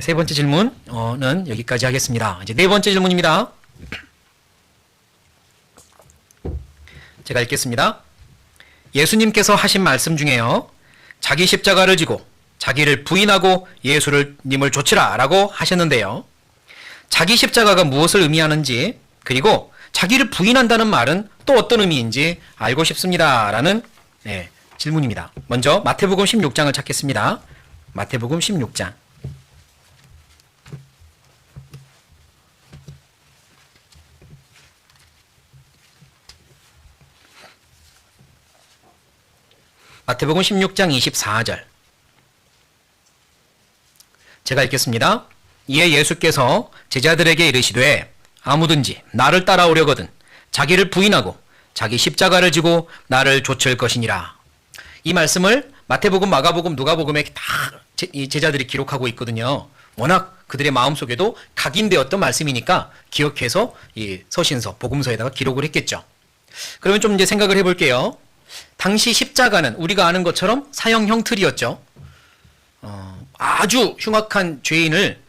세 번째 질문은 여기까지 하겠습니다. 이제 네 번째 질문입니다. 제가 읽겠습니다. 예수님께서 하신 말씀 중에요. 자기 십자가를 지고 자기를 부인하고 예수님을 좇으라 라고 하셨는데요. 자기 십자가가 무엇을 의미하는지, 그리고 자기를 부인한다는 말은 또 어떤 의미인지 알고 싶습니다 라는 질문입니다. 먼저 마태복음 16장을 찾겠습니다. 마태복음 16장. 마태복음 16장 24절. 제가 읽겠습니다. 이에 예수께서 제자들에게 이르시되 아무든지 나를 따라오려거든 자기를 부인하고 자기 십자가를 지고 나를 좇을 것이니라. 이 말씀을 마태복음, 마가복음, 누가복음에 다 제자들이 기록하고 있거든요. 워낙 그들의 마음속에도 각인되었던 말씀이니까 기억해서 이 서신서, 복음서에다가 기록을 했겠죠. 그러면 좀 이제 생각을 해볼게요. 당시 십자가는 우리가 아는 것처럼 사형 형틀이었죠. 아주 흉악한 죄인을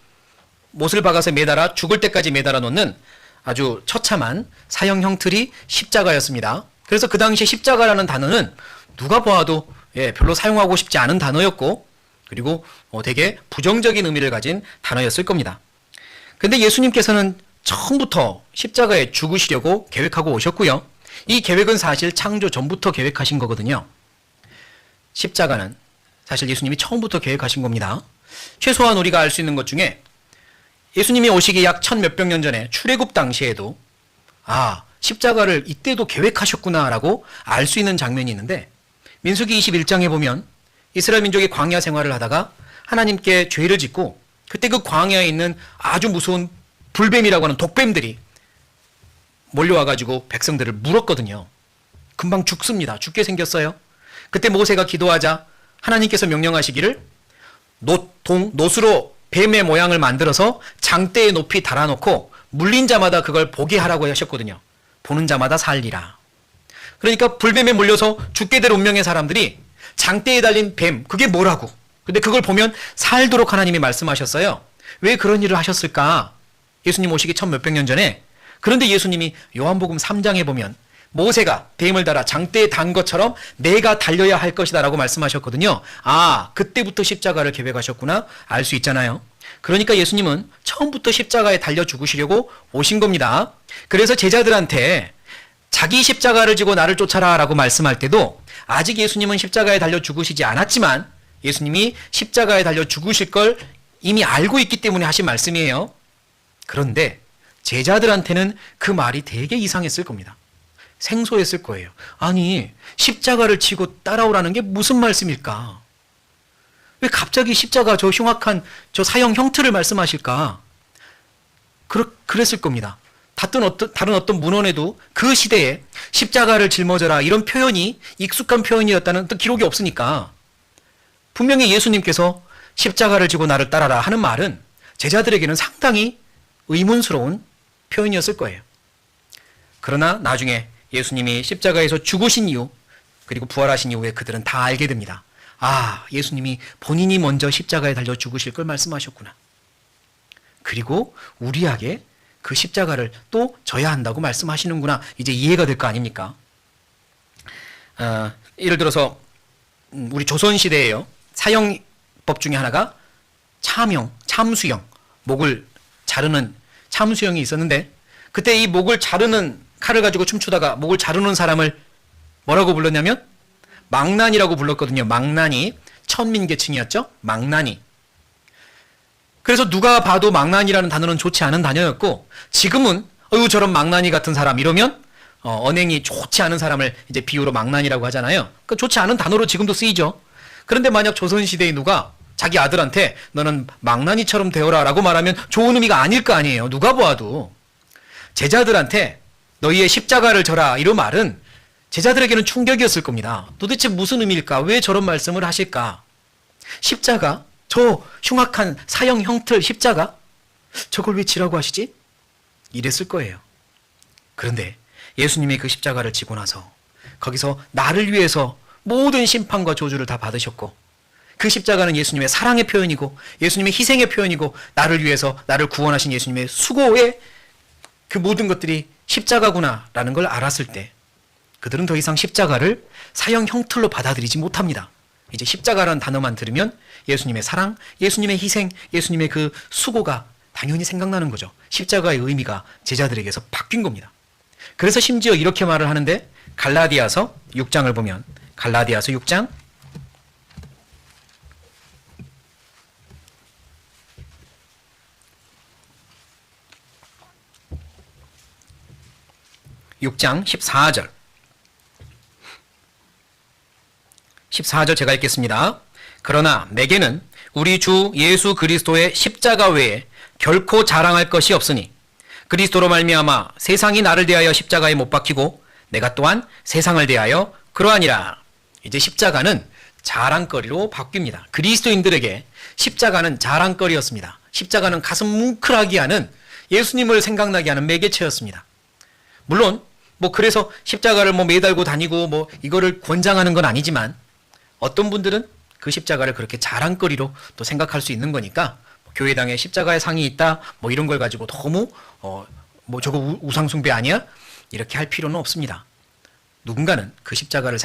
못을 박아서 매달아 죽을 때까지 매달아 놓는 아주 처참한 사형 형틀이 십자가였습니다. 그래서 그 당시 십자가라는 단어는 누가 보아도 별로 사용하고 싶지 않은 단어였고, 그리고 되게 부정적인 의미를 가진 단어였을 겁니다. 근데 예수님께서는 처음부터 십자가에 죽으시려고 계획하고 오셨고요. 이 계획은 사실 창조 전부터 계획하신 거거든요. 십자가는 사실 예수님이 처음부터 계획하신 겁니다. 최소한 우리가 알 수 있는 것 중에 예수님이 오시기 약 1000몇백 년 전에 출애굽 당시에도 십자가를 이때도 계획하셨구나라고 알 수 있는 장면이 있는데, 민수기 21장에 보면 이스라엘 민족이 광야 생활을 하다가 하나님께 죄를 짓고, 그때 그 광야에 있는 아주 무서운 불뱀이라고 하는 독뱀들이 몰려와가지고 백성들을 물었거든요. 금방 죽습니다. 죽게 생겼어요. 그때 모세가 기도하자 하나님께서 명령하시기를 놋으로 뱀의 모양을 만들어서 장대에 높이 달아놓고 물린 자마다 그걸 보게 하라고 하셨거든요. 보는 자마다 살리라. 그러니까 불뱀에 물려서 죽게 될 운명의 사람들이 장대에 달린 뱀, 그게 뭐라고? 근데 그걸 보면 살도록 하나님이 말씀하셨어요. 왜 그런 일을 하셨을까? 예수님 오시기 1000몇백 년 전에. 그런데 예수님이 요한복음 3장에 보면 모세가 뱀을 달아 장대에 단 것처럼 내가 달려야 할 것이다 라고 말씀하셨거든요. 그때부터 십자가를 계획하셨구나 알 수 있잖아요. 그러니까 예수님은 처음부터 십자가에 달려 죽으시려고 오신 겁니다. 그래서 제자들한테 자기 십자가를 지고 나를 쫓아라 라고 말씀할 때도 아직 예수님은 십자가에 달려 죽으시지 않았지만 예수님이 십자가에 달려 죽으실 걸 이미 알고 있기 때문에 하신 말씀이에요. 그런데 제자들한테는 그 말이 되게 이상했을 겁니다. 생소했을 거예요. 아니, 십자가를 지고 따라오라는 게 무슨 말씀일까? 왜 갑자기 십자가 저 흉악한 저 사형 형틀을 말씀하실까? 그랬을 겁니다. 다른 어떤 문헌에도 그 시대에 십자가를 짊어져라 이런 표현이 익숙한 표현이었다는 어떤 기록이 없으니까 분명히 예수님께서 십자가를 지고 나를 따라라 하는 말은 제자들에게는 상당히 의문스러운 표현이었을 거예요. 그러나 나중에 예수님이 십자가에서 죽으신 이유, 그리고 부활하신 이후에 그들은 다 알게 됩니다. 예수님이 본인이 먼저 십자가에 달려 죽으실 걸 말씀하셨구나. 그리고 우리에게 그 십자가를 또 져야 한다고 말씀하시는구나. 이제 이해가 될 거 아닙니까? 예를 들어서 우리 조선시대에요. 사형법 중에 하나가 참수형, 목을 자르는 참수형이 있었는데, 그때 이 목을 자르는 칼을 가지고 춤추다가 목을 자르는 사람을 뭐라고 불렀냐면 망난이라고 불렀거든요. 망난이. 천민계층이었죠. 망난이. 그래서 누가 봐도 망난이라는 단어는 좋지 않은 단어였고, 지금은 저런 망난이 같은 사람 이러면 언행이 좋지 않은 사람을 이제 비유로 망난이라고 하잖아요. 그러니까 좋지 않은 단어로 지금도 쓰이죠. 그런데 만약 조선시대에 누가 자기 아들한테 너는 망난이처럼 되어라 라고 말하면 좋은 의미가 아닐 거 아니에요. 누가 보아도. 제자들한테 너희의 십자가를 져라 이런 말은 제자들에게는 충격이었을 겁니다. 도대체 무슨 의미일까? 왜 저런 말씀을 하실까? 십자가? 저 흉악한 사형 형틀 십자가? 저걸 왜 지라고 하시지? 이랬을 거예요. 그런데 예수님이 그 십자가를 지고 나서 거기서 나를 위해서 모든 심판과 저주를 다 받으셨고, 그 십자가는 예수님의 사랑의 표현이고 예수님의 희생의 표현이고 나를 위해서 나를 구원하신 예수님의 수고의 그 모든 것들이 십자가구나라는 걸 알았을 때 그들은 더 이상 십자가를 사형 형틀로 받아들이지 못합니다. 이제 십자가라는 단어만 들으면 예수님의 사랑, 예수님의 희생, 예수님의 그 수고가 당연히 생각나는 거죠. 십자가의 의미가 제자들에게서 바뀐 겁니다. 그래서 심지어 이렇게 말을 하는데 갈라디아서 6장을 보면 갈라디아서 6장 6장 14절 14절 제가 읽겠습니다. 그러나 내게는 우리 주 예수 그리스도의 십자가 외에 결코 자랑할 것이 없으니 그리스도로 말미암아 세상이 나를 대하여 십자가에 못 박히고 내가 또한 세상을 대하여 그러하니라. 이제 십자가는 자랑거리로 바뀝니다. 그리스도인들에게 십자가는 자랑거리였습니다. 십자가는 가슴 뭉클하게 하는 예수님을 생각나게 하는 매개체였습니다. 물론 그래서 십자가를 매달고 다니고 이거를 권장하는 건 아니지만 어떤 분들은 그 십자가를 그렇게 자랑거리로 또 생각할 수 있는 거니까 교회당에 십자가의 상이 있다 이런 걸 가지고 너무 저거 우상숭배 아니야? 이렇게 할 필요는 없습니다. 누군가는 그 십자가를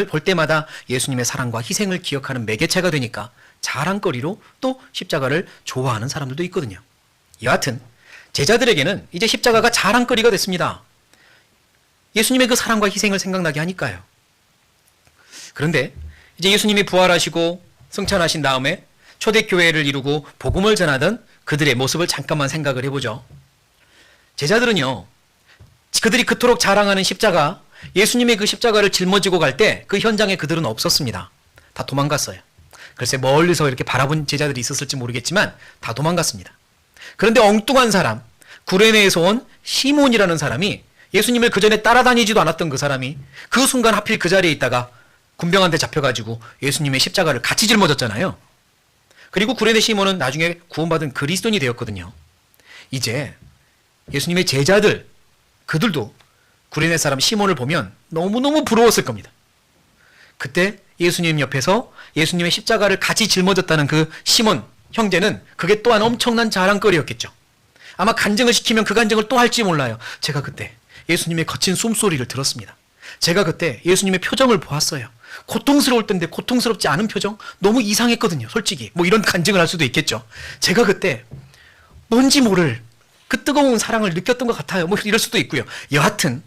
볼 때마다 예수님의 사랑과 희생을 기억하는 매개체가 되니까 자랑거리로 또 십자가를 좋아하는 사람들도 있거든요. 여하튼 제자들에게는 이제 십자가가 자랑거리가 됐습니다. 예수님의 그 사랑과 희생을 생각나게 하니까요. 그런데 이제 예수님이 부활하시고 승천하신 다음에 초대교회를 이루고 복음을 전하던 그들의 모습을 잠깐만 생각을 해보죠. 제자들은요, 그들이 그토록 자랑하는 십자가, 예수님의 그 십자가를 짊어지고 갈 때 그 현장에 그들은 없었습니다. 다 도망갔어요. 글쎄 멀리서 이렇게 바라본 제자들이 있었을지 모르겠지만 다 도망갔습니다. 그런데 엉뚱한 사람, 구레네에서 온 시몬이라는 사람이 예수님을 그 전에 따라다니지도 않았던 그 사람이 그 순간 하필 그 자리에 있다가 군병한테 잡혀가지고 예수님의 십자가를 같이 짊어졌잖아요. 그리고 구레네 시몬은 나중에 구원받은 그리스도인이 되었거든요. 이제 예수님의 제자들, 그들도 구레네 사람 시몬을 보면 너무너무 부러웠을 겁니다. 그때 예수님 옆에서 예수님의 십자가를 같이 짊어졌다는 그 시몬 형제는 그게 또한 엄청난 자랑거리였겠죠. 아마 간증을 시키면 그 간증을 또 할지 몰라요. 제가 그때 예수님의 거친 숨소리를 들었습니다. 제가 그때 예수님의 표정을 보았어요. 고통스러울 텐데 고통스럽지 않은 표정? 너무 이상했거든요. 솔직히 이런 간증을 할 수도 있겠죠. 제가 그때 뭔지 모를 그 뜨거운 사랑을 느꼈던 것 같아요. 이럴 수도 있고요. 여하튼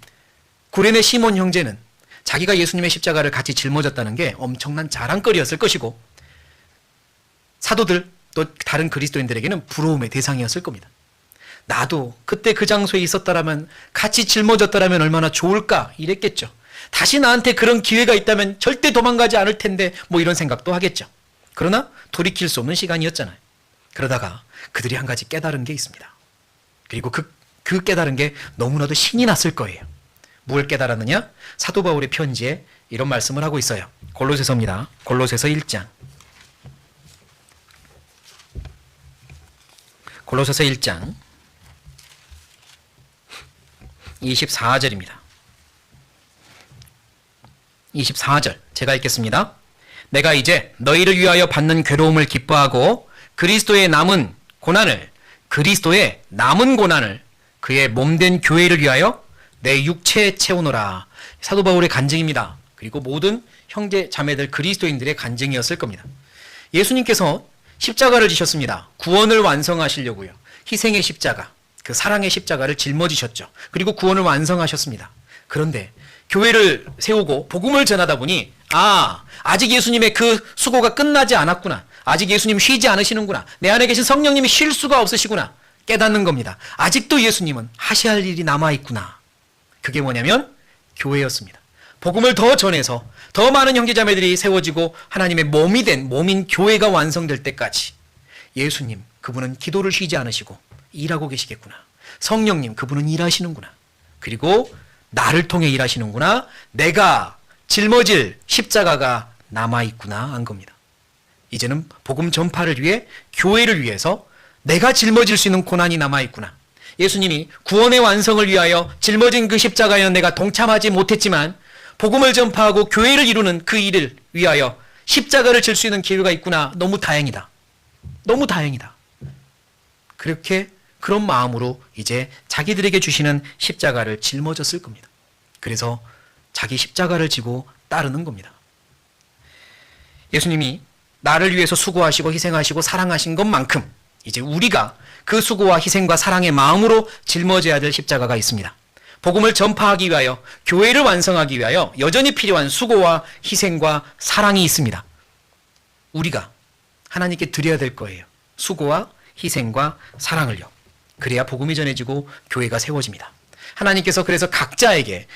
구레네 시몬 형제는 자기가 예수님의 십자가를 같이 짊어졌다는 게 엄청난 자랑거리였을 것이고 사도들 또 다른 그리스도인들에게는 부러움의 대상이었을 겁니다. 나도 그때 그 장소에 있었다라면 같이 짊어졌다라면 얼마나 좋을까 이랬겠죠. 다시 나한테 그런 기회가 있다면 절대 도망가지 않을 텐데 이런 생각도 하겠죠. 그러나 돌이킬 수 없는 시간이었잖아요. 그러다가 그들이 한 가지 깨달은 게 있습니다. 그리고 그 깨달은 게 너무나도 신이 났을 거예요. 뭘 깨달았느냐? 사도 바울의 편지에 이런 말씀을 하고 있어요. 골로새서입니다. 골로새서 1장. 골로새서 1장 24절입니다. 24절 제가 읽겠습니다. 내가 이제 너희를 위하여 받는 괴로움을 기뻐하고 그리스도의 남은 고난을 그의 몸된 교회를 위하여 내 육체에 채우노라. 사도 바울의 간증입니다. 그리고 모든 형제 자매들 그리스도인들의 간증이었을 겁니다. 예수님께서 십자가를 지셨습니다. 구원을 완성하시려고요. 희생의 십자가, 그 사랑의 십자가를 짊어지셨죠. 그리고 구원을 완성하셨습니다. 그런데 교회를 세우고 복음을 전하다 보니 아직 예수님의 그 수고가 끝나지 않았구나. 아직 예수님 쉬지 않으시는구나. 내 안에 계신 성령님이 쉴 수가 없으시구나. 깨닫는 겁니다. 아직도 예수님은 하셔야 할 일이 남아있구나. 그게 뭐냐면 교회였습니다. 복음을 더 전해서 더 많은 형제자매들이 세워지고 하나님의 몸인 교회가 완성될 때까지 예수님, 그분은 기도를 쉬지 않으시고 일하고 계시겠구나. 성령님, 그분은 일하시는구나. 그리고 나를 통해 일하시는구나. 내가 짊어질 십자가가 남아있구나 한 겁니다. 이제는 복음 전파를 위해 교회를 위해서 내가 짊어질 수 있는 고난이 남아있구나. 예수님이 구원의 완성을 위하여 짊어진 그 십자가에는 내가 동참하지 못했지만 복음을 전파하고 교회를 이루는 그 일을 위하여 십자가를 질 수 있는 기회가 있구나. 너무 다행이다. 너무 다행이다. 그렇게 그런 마음으로 이제 자기들에게 주시는 십자가를 짊어졌을 겁니다. 그래서 자기 십자가를 지고 따르는 겁니다. 예수님이 나를 위해서 수고하시고 희생하시고 사랑하신 것만큼 이제 우리가 그 수고와 희생과 사랑의 마음으로 짊어져야 될 십자가가 있습니다. 복음을 전파하기 위하여, 교회를 완성하기 위하여 여전히 필요한 수고와 희생과 사랑이 있습니다. 우리가 하나님께 드려야 될 거예요. 수고와 희생과 사랑을요. 그래야 복음이 전해지고 교회가 세워집니다. 하나님께서 그래서 각자에게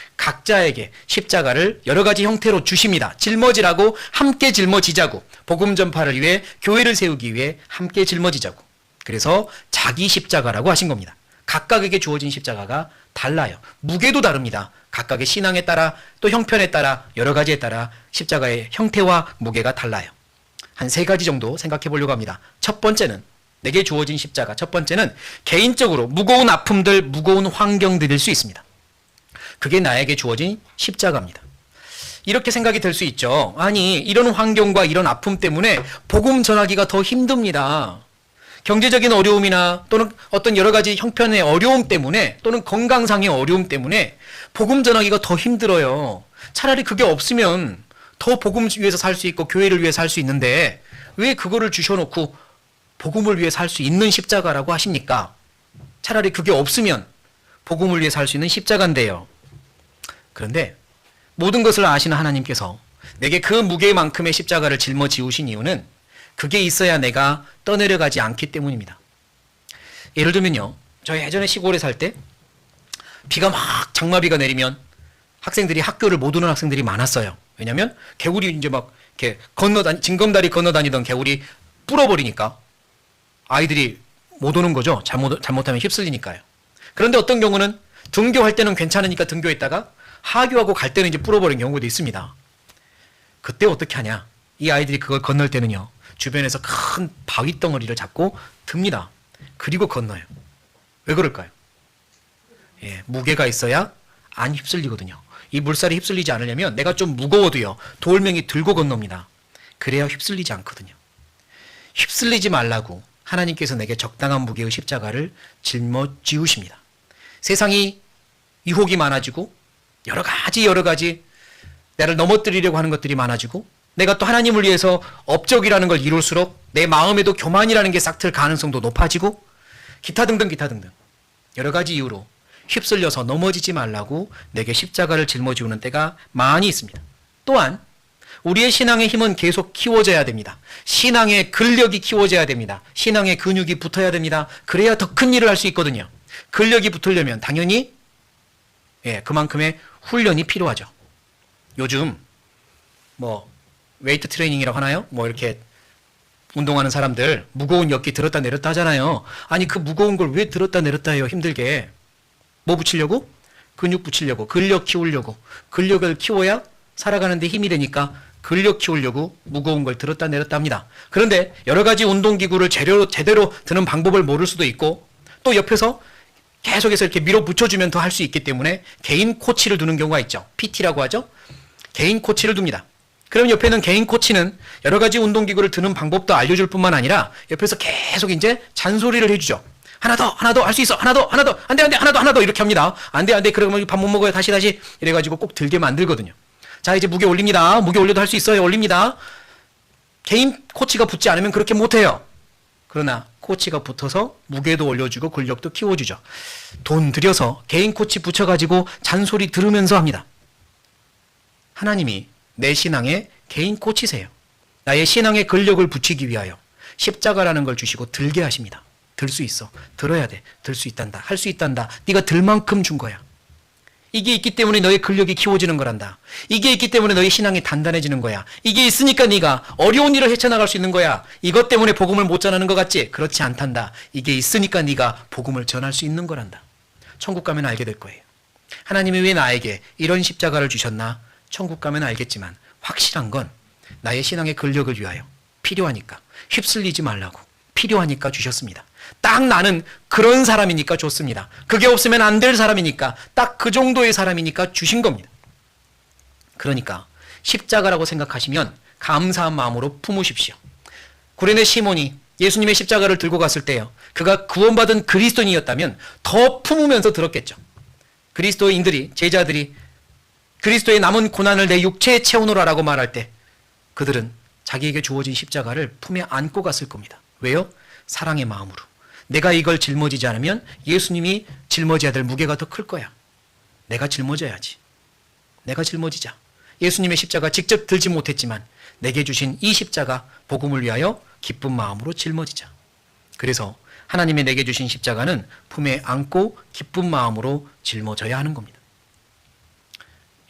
십자가를 여러 가지 형태로 주십니다. 짊어지라고, 함께 짊어지자고, 복음 전파를 위해, 교회를 세우기 위해 함께 짊어지자고. 그래서 자기 십자가라고 하신 겁니다. 각각에게 주어진 십자가가 달라요. 무게도 다릅니다. 각각의 신앙에 따라, 또 형편에 따라, 여러 가지에 따라 십자가의 형태와 무게가 달라요. 한 3가지 정도 생각해 보려고 합니다. 첫 번째는, 내게 주어진 십자가, 첫 번째는 개인적으로 무거운 아픔들, 무거운 환경들일 수 있습니다. 그게 나에게 주어진 십자가입니다. 이렇게 생각이 될 수 있죠. 아니, 이런 환경과 이런 아픔 때문에 복음 전하기가 더 힘듭니다. 경제적인 어려움이나 또는 어떤 여러 가지 형편의 어려움 때문에, 또는 건강상의 어려움 때문에 복음 전하기가 더 힘들어요. 차라리 그게 없으면 더 복음 위해서 살 수 있고 교회를 위해 살 수 있는데 왜 그거를 주셔놓고 복음을 위해 살 수 있는 십자가라고 하십니까? 차라리 그게 없으면 복음을 위해 살 수 있는 십자가인데요. 그런데 모든 것을 아시는 하나님께서 내게 그 무게만큼의 십자가를 짊어지우신 이유는 그게 있어야 내가 떠내려가지 않기 때문입니다. 예를 들면요, 저희 예전에 시골에 살 때 비가 막 장마비가 내리면 학생들이 학교를 못 오는 학생들이 많았어요. 왜냐면 개울이 이제 막 이렇게 징검다리 건너다니던 개울이 불어버리니까 아이들이 못 오는 거죠. 잘못하면 휩쓸리니까요. 그런데 어떤 경우는 등교할 때는 괜찮으니까 등교했다가 하교하고 갈 때는 이제 불어버린 경우도 있습니다. 그때 어떻게 하냐? 이 아이들이 그걸 건널 때는요, 주변에서 큰 바위 덩어리를 잡고 듭니다. 그리고 건너요. 왜 그럴까요? 예, 무게가 있어야 안 휩쓸리거든요. 이 물살이 휩쓸리지 않으려면 내가 좀 무거워도요, 돌멩이 들고 건넙니다. 그래야 휩쓸리지 않거든요. 휩쓸리지 말라고 하나님께서 내게 적당한 무게의 십자가를 짊어지우십니다. 세상이 유혹이 많아지고 여러 가지 나를 넘어뜨리려고 하는 것들이 많아지고, 내가 또 하나님을 위해서 업적이라는 걸 이룰수록 내 마음에도 교만이라는 게 싹틀 가능성도 높아지고, 기타 등등 여러 가지 이유로 휩쓸려서 넘어지지 말라고 내게 십자가를 짊어지우는 때가 많이 있습니다. 또한 우리의 신앙의 힘은 계속 키워져야 됩니다. 신앙의 근력이 키워져야 됩니다. 신앙의 근육이 붙어야 됩니다. 그래야 더 큰 일을 할 수 있거든요. 근력이 붙으려면 당연히 그만큼의 훈련이 필요하죠. 요즘 웨이트 트레이닝이라고 하나요? 이렇게 운동하는 사람들 무거운 역기 들었다 내렸다 하잖아요. 아니, 그 무거운 걸 왜 들었다 내렸다 해요, 힘들게. 뭐 붙이려고? 근육 붙이려고, 근력 키우려고. 근력을 키워야 살아가는 데 힘이 되니까 근력 키우려고 무거운 걸 들었다 내렸다 합니다. 그런데 여러 가지 운동기구를 제대로 드는 방법을 모를 수도 있고, 또 옆에서 계속해서 이렇게 밀어붙여주면 더 할 수 있기 때문에 개인 코치를 두는 경우가 있죠. PT라고 하죠. 개인 코치를 둡니다. 그럼 옆에는 개인 코치는 여러 가지 운동기구를 드는 방법도 알려줄 뿐만 아니라 옆에서 계속 이제 잔소리를 해주죠. 하나 더, 할 수 있어. 하나 더, 안 돼, 하나 더 이렇게 합니다. 안 돼, 그러면 밥 못 먹어요. 다시. 이래가지고 꼭 들게 만들거든요. 자, 이제 무게 올립니다. 무게 올려도 할 수 있어요. 올립니다. 개인 코치가 붙지 않으면 그렇게 못해요. 그러나 코치가 붙어서 무게도 올려주고 근력도 키워주죠. 돈 들여서 개인 코치 붙여가지고 잔소리 들으면서 합니다. 하나님이 내 신앙의 개인 코치세요. 나의 신앙의 근력을 붙이기 위하여 십자가라는 걸 주시고 들게 하십니다. 들 수 있어. 들어야 돼. 들 수 있단다. 할 수 있단다. 네가 들 만큼 준 거야. 이게 있기 때문에 너의 근력이 키워지는 거란다. 이게 있기 때문에 너의 신앙이 단단해지는 거야. 이게 있으니까 네가 어려운 일을 헤쳐나갈 수 있는 거야. 이것 때문에 복음을 못 전하는 것 같지? 그렇지 않단다. 이게 있으니까 네가 복음을 전할 수 있는 거란다. 천국 가면 알게 될 거예요. 하나님이 왜 나에게 이런 십자가를 주셨나? 천국 가면 알겠지만 확실한 건 나의 신앙의 근력을 위하여 필요하니까, 휩쓸리지 말라고 필요하니까 주셨습니다. 딱 나는 그런 사람이니까 줬습니다. 그게 없으면 안 될 사람이니까, 딱 그 정도의 사람이니까 주신 겁니다. 그러니까 십자가라고 생각하시면 감사한 마음으로 품으십시오. 구레네 시몬이 예수님의 십자가를 들고 갔을 때요, 그가 구원받은 그리스도인이었다면 더 품으면서 들었겠죠. 그리스도인들이, 제자들이 그리스도의 남은 고난을 내 육체의 체온으로 하라고 말할 때 그들은 자기에게 주어진 십자가를 품에 안고 갔을 겁니다. 왜요? 사랑의 마음으로. 내가 이걸 짊어지지 않으면 예수님이 짊어져야 될 무게가 더 클 거야. 내가 짊어져야지. 내가 짊어지자. 예수님의 십자가 직접 들지 못했지만 내게 주신 이 십자가, 복음을 위하여 기쁜 마음으로 짊어지자. 그래서 하나님이 내게 주신 십자가는 품에 안고 기쁜 마음으로 짊어져야 하는 겁니다.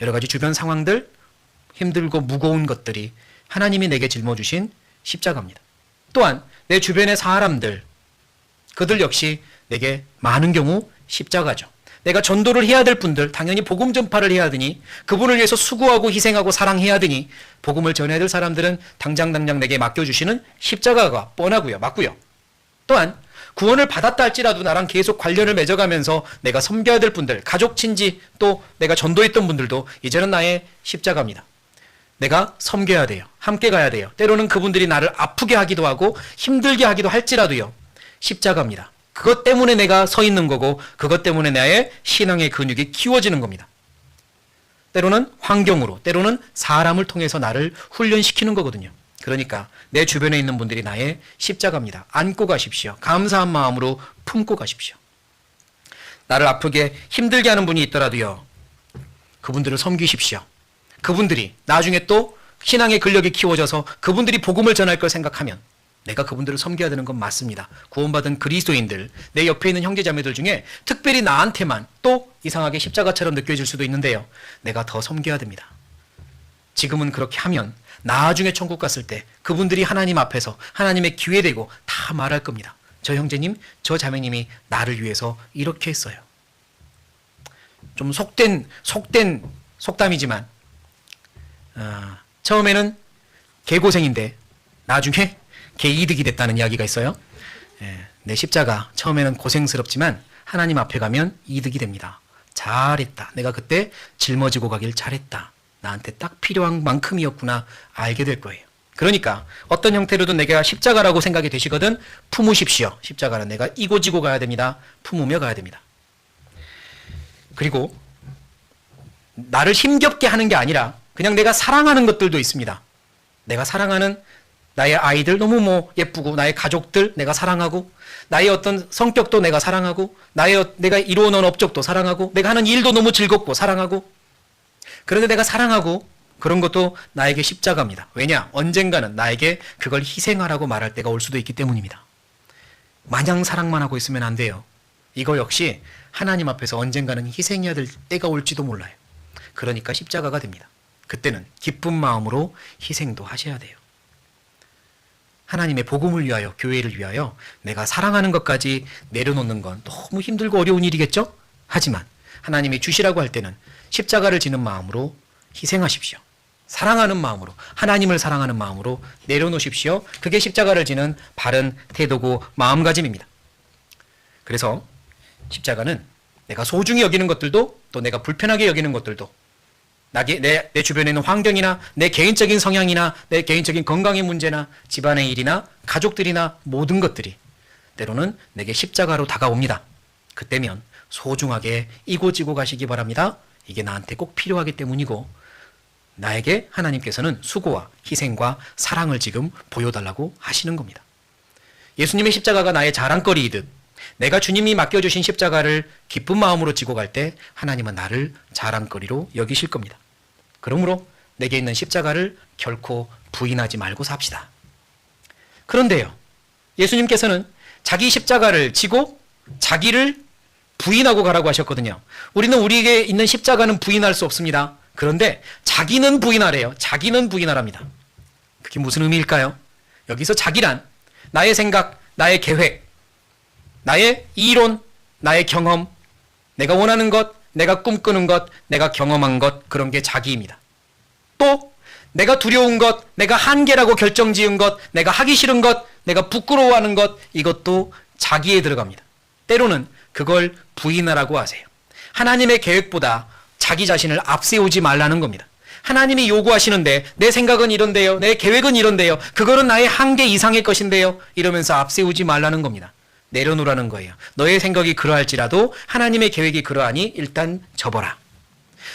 여러 가지 주변 상황들, 힘들고 무거운 것들이 하나님이 내게 짊어주신 십자가입니다. 또한 내 주변의 사람들, 그들 역시 내게 많은 경우 십자가죠. 내가 전도를 해야 될 분들, 당연히 복음 전파를 해야 되니 그분을 위해서 수고하고 희생하고 사랑해야 되니 복음을 전해야 될 사람들은 당장 내게 맡겨주시는 십자가가 뻔하고요. 맞고요. 또한 구원을 받았다 할지라도 나랑 계속 관련을 맺어가면서 내가 섬겨야 될 분들, 가족, 친지, 또 내가 전도했던 분들도 이제는 나의 십자가입니다. 내가 섬겨야 돼요. 함께 가야 돼요. 때로는 그분들이 나를 아프게 하기도 하고 힘들게 하기도 할지라도요, 십자가입니다. 그것 때문에 내가 서 있는 거고, 그것 때문에 나의 신앙의 근육이 키워지는 겁니다. 때로는 환경으로, 때로는 사람을 통해서 나를 훈련시키는 거거든요. 그러니까 내 주변에 있는 분들이 나의 십자가입니다. 안고 가십시오. 감사한 마음으로 품고 가십시오. 나를 아프게 힘들게 하는 분이 있더라도요, 그분들을 섬기십시오. 그분들이 나중에 또 신앙의 근력이 키워져서 그분들이 복음을 전할 걸 생각하면 내가 그분들을 섬겨야 되는 건 맞습니다. 구원받은 그리스도인들, 내 옆에 있는 형제자매들 중에 특별히 나한테만 또 이상하게 십자가처럼 느껴질 수도 있는데요, 내가 더 섬겨야 됩니다. 지금은 그렇게 하면 나중에 천국 갔을 때 그분들이 하나님 앞에서 하나님의 기회되고 다 말할 겁니다. 저 형제님, 저 자매님이 나를 위해서 이렇게 했어요. 좀 속된 속담이지만 처음에는 개고생인데 나중에 개이득이 됐다는 이야기가 있어요. 내 십자가 처음에는 고생스럽지만 하나님 앞에 가면 이득이 됩니다. 잘했다. 내가 그때 짊어지고 가길 잘했다. 나한테 딱 필요한 만큼이었구나 알게 될 거예요. 그러니까 어떤 형태로든 내가 십자가라고 생각이 되시거든 품으십시오. 십자가는 내가 이고 지고 가야 됩니다. 품으며 가야 됩니다. 그리고 나를 힘겹게 하는 게 아니라 그냥 내가 사랑하는 것들도 있습니다. 내가 사랑하는 나의 아이들 너무 예쁘고, 나의 가족들 내가 사랑하고, 나의 어떤 성격도 내가 사랑하고, 내가 이루어놓은 업적도 사랑하고, 내가 하는 일도 너무 즐겁고 사랑하고, 그런데 내가 사랑하고 그런 것도 나에게 십자가입니다. 왜냐? 언젠가는 나에게 그걸 희생하라고 말할 때가 올 수도 있기 때문입니다. 마냥 사랑만 하고 있으면 안 돼요. 이거 역시 하나님 앞에서 언젠가는 희생해야 될 때가 올지도 몰라요. 그러니까 십자가가 됩니다. 그때는 기쁜 마음으로 희생도 하셔야 돼요. 하나님의 복음을 위하여, 교회를 위하여 내가 사랑하는 것까지 내려놓는 건 너무 힘들고 어려운 일이겠죠? 하지만 하나님이 주시라고 할 때는 십자가를 지는 마음으로 희생하십시오. 사랑하는 마음으로, 하나님을 사랑하는 마음으로 내려놓으십시오. 그게 십자가를 지는 바른 태도고 마음가짐입니다. 그래서 십자가는 내가 소중히 여기는 것들도, 또 내가 불편하게 여기는 것들도, 내 주변에 있는 환경이나 내 개인적인 성향이나 내 개인적인 건강의 문제나 집안의 일이나 가족들이나 모든 것들이 때로는 내게 십자가로 다가옵니다. 그때면 소중하게 이고지고 가시기 바랍니다. 이게 나한테 꼭 필요하기 때문이고, 나에게 하나님께서는 수고와 희생과 사랑을 지금 보여달라고 하시는 겁니다. 예수님의 십자가가 나의 자랑거리이듯 내가 주님이 맡겨주신 십자가를 기쁜 마음으로 지고 갈 때 하나님은 나를 자랑거리로 여기실 겁니다. 그러므로 내게 있는 십자가를 결코 부인하지 말고 삽시다. 그런데요, 예수님께서는 자기 십자가를 지고 자기를 부인하고 가라고 하셨거든요. 우리는 우리에게 있는 십자가는 부인할 수 없습니다. 그런데 자기는 부인하래요. 자기는 부인하랍니다. 그게 무슨 의미일까요? 여기서 자기란 나의 생각, 나의 계획, 나의 이론, 나의 경험, 내가 원하는 것, 내가 꿈꾸는 것, 내가 경험한 것, 그런 게 자기입니다. 또 내가 두려운 것, 내가 한계라고 결정지은 것, 내가 하기 싫은 것, 내가 부끄러워하는 것, 이것도 자기에 들어갑니다. 때로는 그걸 부인하라고 하세요. 하나님의 계획보다 자기 자신을 앞세우지 말라는 겁니다. 하나님이 요구하시는데 내 생각은 이런데요. 내 계획은 이런데요. 그거는 나의 한계 이상의 것인데요. 이러면서 앞세우지 말라는 겁니다. 내려놓으라는 거예요. 너의 생각이 그러할지라도 하나님의 계획이 그러하니 일단 접어라.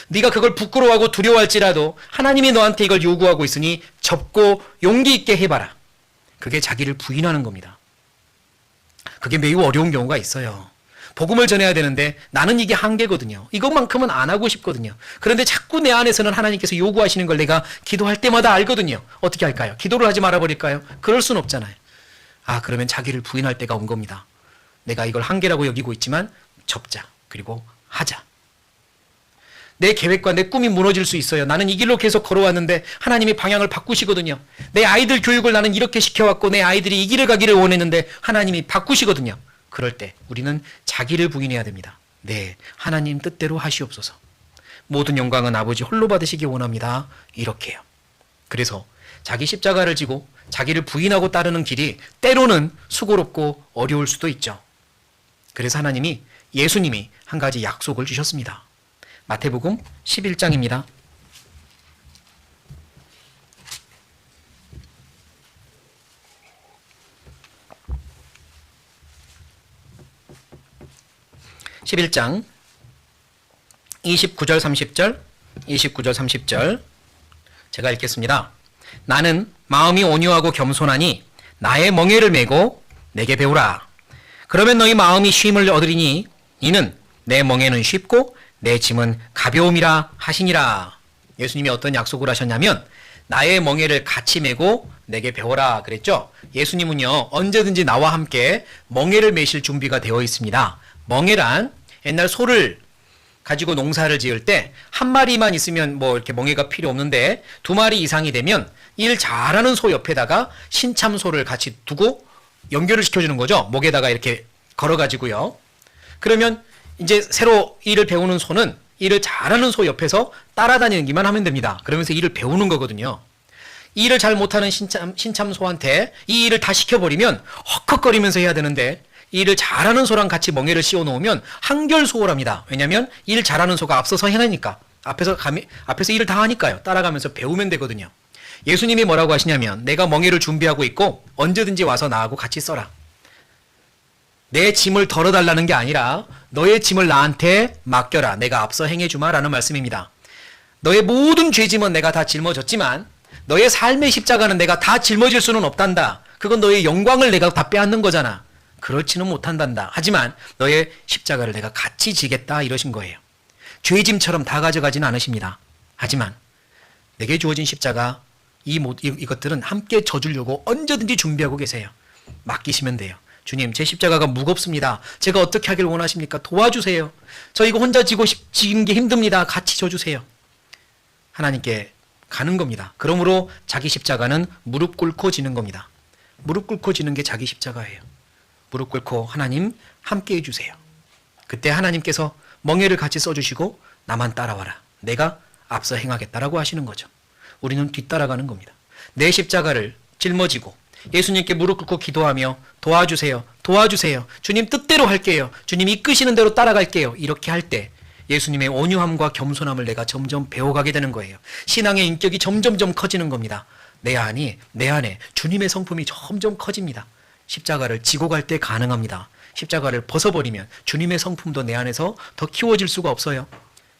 네가 그걸 부끄러워하고 두려워할지라도 하나님이 너한테 이걸 요구하고 있으니 접고 용기 있게 해봐라. 그게 자기를 부인하는 겁니다. 그게 매우 어려운 경우가 있어요. 복음을 전해야 되는데 나는 이게 한계거든요. 이것만큼은 안 하고 싶거든요. 그런데 자꾸 내 안에서는 하나님께서 요구하시는 걸 내가 기도할 때마다 알거든요. 어떻게 할까요? 기도를 하지 말아버릴까요? 그럴 순 없잖아요. 그러면 자기를 부인할 때가 온 겁니다. 내가 이걸 한계라고 여기고 있지만 접자. 그리고 하자. 내 계획과 내 꿈이 무너질 수 있어요. 나는 이 길로 계속 걸어왔는데 하나님이 방향을 바꾸시거든요. 내 아이들 교육을 나는 이렇게 시켜왔고 내 아이들이 이 길을 가기를 원했는데 하나님이 바꾸시거든요. 그럴 때 우리는 자기를 부인해야 됩니다. 네, 하나님 뜻대로 하시옵소서. 모든 영광은 아버지 홀로 받으시기 원합니다. 이렇게요. 그래서 자기 십자가를 지고 자기를 부인하고 따르는 길이 때로는 수고롭고 어려울 수도 있죠. 그래서 하나님이 예수님이 한 가지 약속을 주셨습니다. 마태복음 11장입니다. (11장) 29절 30절 제가 읽겠습니다. 나는 마음이 온유하고 겸손하니 나의 멍에를 메고 내게 배우라. 그러면 너희 마음이 쉼을 얻으리니 이는 내 멍에는 쉽고 내 짐은 가벼움이라 하시니라. 예수님이 어떤 약속을 하셨냐면 나의 멍에를 같이 메고 내게 배워라 그랬죠. 예수님은요 언제든지 나와 함께 멍에를 메실 준비가 되어 있습니다. 멍에란 옛날 소를 가지고 농사를 지을 때 한 마리만 있으면 뭐 이렇게 멍에가 필요 없는데 두 마리 이상이 되면 일 잘하는 소 옆에다가 신참소를 같이 두고 연결을 시켜주는 거죠. 목에다가 이렇게 걸어가지고요. 그러면 이제 새로 일을 배우는 소는 일을 잘하는 소 옆에서 따라다니기만 하면 됩니다. 그러면서 일을 배우는 거거든요. 이 일을 잘 못하는 신참소한테 이 일을 다 시켜버리면 헉헉거리면서 해야 되는데 이 일을 잘하는 소랑 같이 멍에를 씌워 놓으면 한결소홀합니다. 왜냐하면 일 잘하는 소가 앞서서 해내니까 앞에서 일을 다 하니까요. 따라가면서 배우면 되거든요. 예수님이 뭐라고 하시냐면 내가 멍에를 준비하고 있고 언제든지 와서 나하고 같이 써라. 내 짐을 덜어달라는 게 아니라 너의 짐을 나한테 맡겨라. 내가 앞서 행해주마 라는 말씀입니다. 너의 모든 죄짐은 내가 다 짊어졌지만 너의 삶의 십자가는 내가 다 짊어질 수는 없단다. 그건 너의 영광을 내가 다 빼앗는 거잖아. 그렇지는 못한단다. 하지만 너의 십자가를 내가 같이 지겠다 이러신 거예요. 죄짐처럼 다 가져가지는 않으십니다. 하지만 내게 주어진 십자가 이것들은 함께 져주려고 언제든지 준비하고 계세요. 맡기시면 돼요. 주님, 제 십자가가 무겁습니다. 제가 어떻게 하길 원하십니까? 도와주세요. 저 이거 혼자 지는 게 힘듭니다. 같이 져주세요. 하나님께 가는 겁니다. 그러므로 자기 십자가는 무릎 꿇고 지는 겁니다. 무릎 꿇고 지는 게 자기 십자가예요. 무릎 꿇고 하나님 함께 해주세요. 그때 하나님께서 멍에를 같이 써주시고 나만 따라와라. 내가 앞서 행하겠다라고 하시는 거죠. 우리는 뒤따라가는 겁니다. 내 십자가를 짊어지고 예수님께 무릎 꿇고 기도하며 도와주세요. 도와주세요. 주님 뜻대로 할게요. 주님 이끄시는 대로 따라갈게요. 이렇게 할 때 예수님의 온유함과 겸손함을 내가 점점 배워가게 되는 거예요. 신앙의 인격이 점점점 커지는 겁니다. 내 안에 주님의 성품이 점점 커집니다. 십자가를 지고 갈 때 가능합니다. 십자가를 벗어버리면 주님의 성품도 내 안에서 더 키워질 수가 없어요.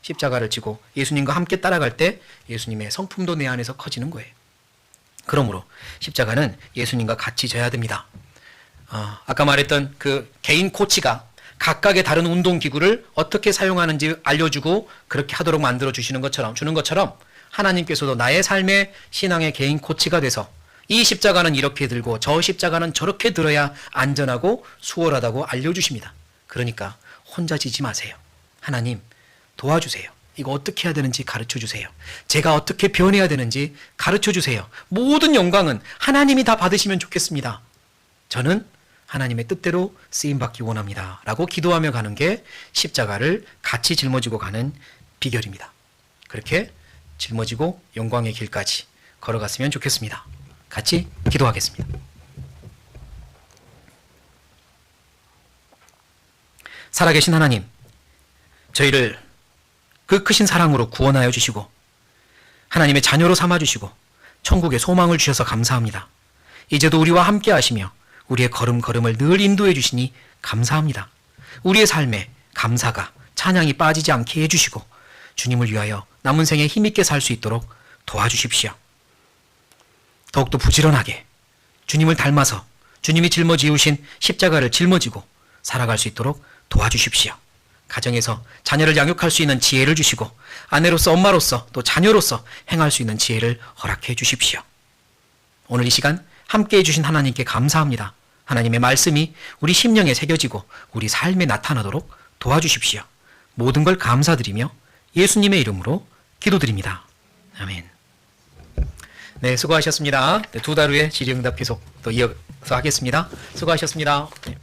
십자가를 지고 예수님과 함께 따라갈 때 예수님의 성품도 내 안에서 커지는 거예요. 그러므로 십자가는 예수님과 같이 져야 됩니다. 아까 말했던 그 개인 코치가 각각의 다른 운동기구를 어떻게 사용하는지 알려주고 그렇게 하도록 만들어 주는 것처럼 하나님께서도 나의 삶의 신앙의 개인 코치가 돼서 이 십자가는 이렇게 들고 저 십자가는 저렇게 들어야 안전하고 수월하다고 알려주십니다. 그러니까 혼자 지지 마세요. 하나님 도와주세요. 이거 어떻게 해야 되는지 가르쳐주세요. 제가 어떻게 변해야 되는지 가르쳐주세요. 모든 영광은 하나님이 다 받으시면 좋겠습니다. 저는 하나님의 뜻대로 쓰임받기 원합니다. 라고 기도하며 가는 게 십자가를 같이 짊어지고 가는 비결입니다. 그렇게 짊어지고 영광의 길까지 걸어갔으면 좋겠습니다. 같이 기도하겠습니다. 살아계신 하나님, 저희를 그 크신 사랑으로 구원하여 주시고 하나님의 자녀로 삼아주시고 천국의 소망을 주셔서 감사합니다. 이제도 우리와 함께 하시며 우리의 걸음걸음을 늘 인도해 주시니 감사합니다. 우리의 삶에 감사가, 찬양이 빠지지 않게 해주시고 주님을 위하여 남은 생에 힘있게 살 수 있도록 도와주십시오. 더욱더 부지런하게 주님을 닮아서 주님이 짊어지우신 십자가를 짊어지고 살아갈 수 있도록 도와주십시오. 가정에서 자녀를 양육할 수 있는 지혜를 주시고 아내로서, 엄마로서, 또 자녀로서 행할 수 있는 지혜를 허락해 주십시오. 오늘 이 시간 함께 해주신 하나님께 감사합니다. 하나님의 말씀이 우리 심령에 새겨지고 우리 삶에 나타나도록 도와주십시오. 모든 걸 감사드리며 예수님의 이름으로 기도드립니다. 아멘. 네, 수고하셨습니다. 네, 2달 후에 질의응답 계속 또 이어서 하겠습니다. 수고하셨습니다. 네.